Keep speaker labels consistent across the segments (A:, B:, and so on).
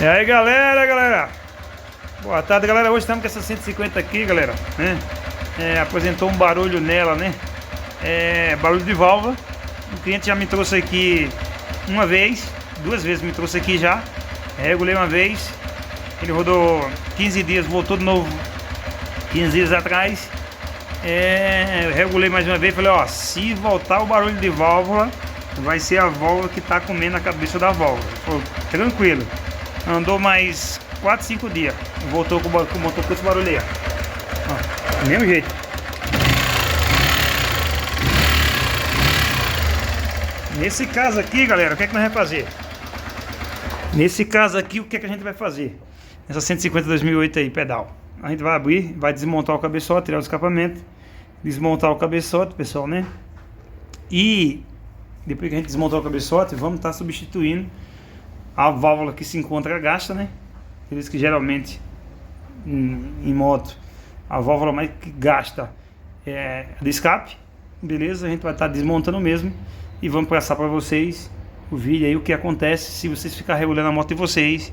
A: E aí galera, boa tarde galera. Hoje estamos com essa 150 aqui, galera, né? Apresentou um barulho nela, né? Barulho de válvula. O cliente já me trouxe aqui uma vez, duas vezes me trouxe aqui já. Regulei uma vez, ele rodou 15 dias, voltou de novo 15 dias atrás. Regulei mais uma vez, falei, ó, se voltar o barulho de válvula, vai ser a válvula que tá comendo a cabeça da válvula. Falei, tranquilo. Andou mais 4, 5 dias, voltou com o motor com esse barulho aí, ó. Do mesmo jeito. Nesse caso aqui, galera, o que é que nós vamos fazer? Nesse caso aqui, o que é que a gente vai fazer? Essa 150 2008 aí, pedal. A gente vai abrir, vai desmontar o cabeçote, tirar o escapamento, desmontar o cabeçote, pessoal, né? E depois que a gente desmontar o cabeçote, vamos estar substituindo a válvula que se encontra gasta, né? Por isso que geralmente em moto a válvula mais que gasta é a de escape, beleza? A gente vai estar desmontando mesmo e vamos passar para vocês o vídeo aí, o que acontece se vocês ficar regulando a moto de vocês,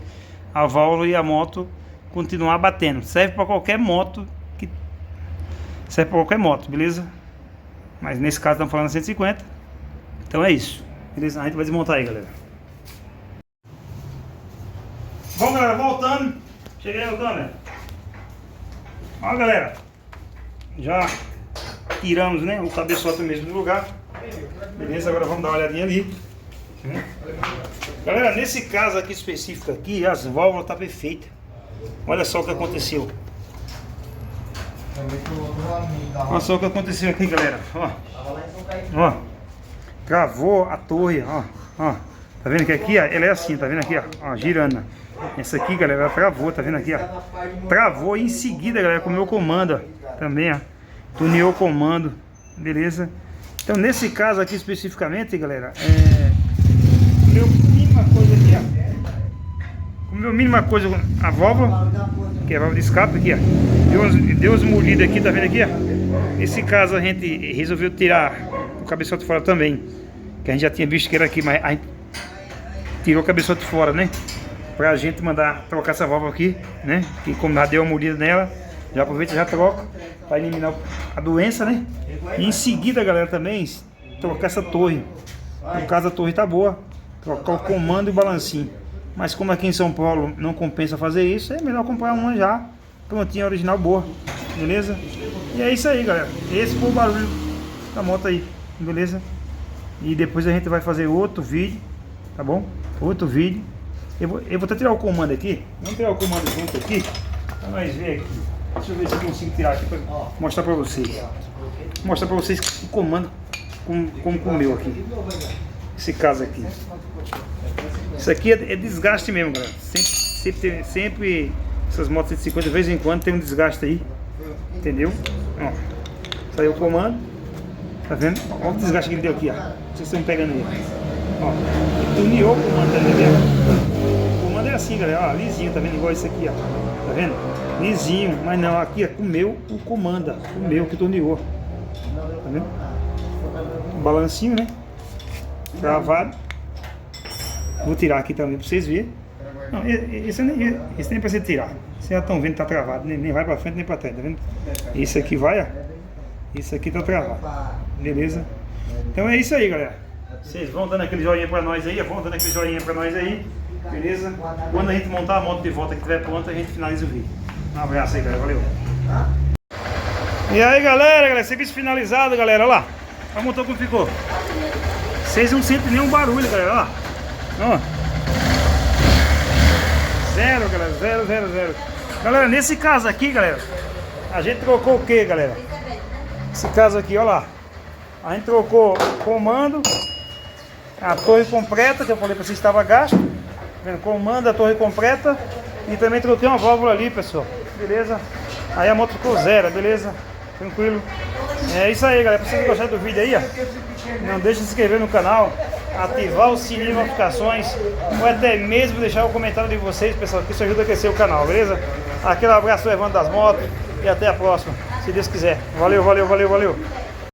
A: a válvula e a moto continuar batendo. Serve para qualquer moto, beleza? Mas nesse caso estamos falando 150. Então é isso, beleza? A gente vai desmontar aí, galera. Bom, galera, voltando. Cheguei no câmera. Ó, galera, já tiramos, né, o cabeçote mesmo do lugar. Beleza, agora vamos dar uma olhadinha ali. Galera, nesse caso aqui específico aqui, as válvulas tá perfeitas. Olha só o que aconteceu. Olha só o que aconteceu aqui, galera. Ó, travou a torre, ó. Tá vendo que aqui, ó, ela é assim, tá vendo aqui, ó, girando. Essa aqui, galera, ela travou, tá vendo aqui, ó. Travou e em seguida, galera, com o meu comando, ó, também, ó. Tuneou o comando, beleza? Então, nesse caso aqui especificamente, galera, meu mínima coisa aqui, ó. O meu mínima coisa, a válvula, que é a válvula de escape aqui, ó. Deu umas molidas aqui, tá vendo aqui, ó. Nesse caso, a gente resolveu tirar o cabeçote fora também. Que a gente já tinha visto que era aqui, mas a gente tirou o cabeçote fora, né? Pra gente mandar trocar essa válvula aqui, né? Que como já deu uma mordida nela, já aproveita e já troca para eliminar a doença, né? E em seguida, galera, também trocar essa torre. No caso a torre tá boa, trocar o comando e o balancinho. Mas como aqui em São Paulo não compensa fazer isso, é melhor comprar uma já prontinha, original, boa, beleza? E é isso aí, galera. Esse foi o barulho da moto aí, beleza? E depois a gente vai fazer outro vídeo, tá bom? Outro vídeo. Eu vou até tirar o comando aqui. Vamos tirar o comando junto aqui, pra nós ver aqui. Deixa eu ver se eu consigo tirar aqui pra mostrar pra vocês. Mostrar pra vocês o comando como comeu aqui. Esse caso aqui. Isso aqui é desgaste mesmo, galera. Sempre essas motos 150 de vez em quando tem um desgaste aí. Entendeu? Ó, saiu o comando. Tá vendo? Olha o desgaste que ele deu aqui, ó. Vocês estão pegando aí. Ó, tuneou o comando, tá vendo? O comando é assim, galera, ó, lisinho, tá vendo? Igual esse aqui, ó. Tá vendo? Lisinho, mas não, aqui, ó, comeu o comando, comeu que tuneou. Tá vendo? Um balancinho, né? Travado. Vou tirar aqui também pra vocês verem. Não, esse nem pra você tirar. Vocês já estão vendo que tá travado, nem vai pra frente nem pra trás, tá vendo? Esse aqui vai, ó. Esse aqui tá travado. Beleza? Então é isso aí, galera. Vocês vão dando aquele joinha pra nós aí, beleza? Quando a gente montar a moto de volta que estiver pronta, a gente finaliza o vídeo. Um abraço aí, galera, valeu. E aí, galera, serviço finalizado, galera, olha lá. Olha o motor como ficou. Vocês não sentem nenhum barulho, galera, olha lá. Ó. Zero, galera, zero. Galera, nesse caso aqui, galera, a gente trocou o que, galera? Esse caso aqui, olha lá. A gente trocou o comando, a torre completa, que eu falei pra vocês que estava gasto. Comando, a torre completa. E também troquei uma válvula ali, pessoal. Beleza? Aí a moto ficou zero, beleza? Tranquilo. É isso aí, galera. Se vocês gostaram do vídeo aí, ó, não deixe de se inscrever no canal, ativar o sininho de notificações, ou até mesmo deixar o comentário de vocês, pessoal, que isso ajuda a crescer o canal, beleza? Aquele abraço do Evandro das Motos e até a próxima, se Deus quiser. Valeu.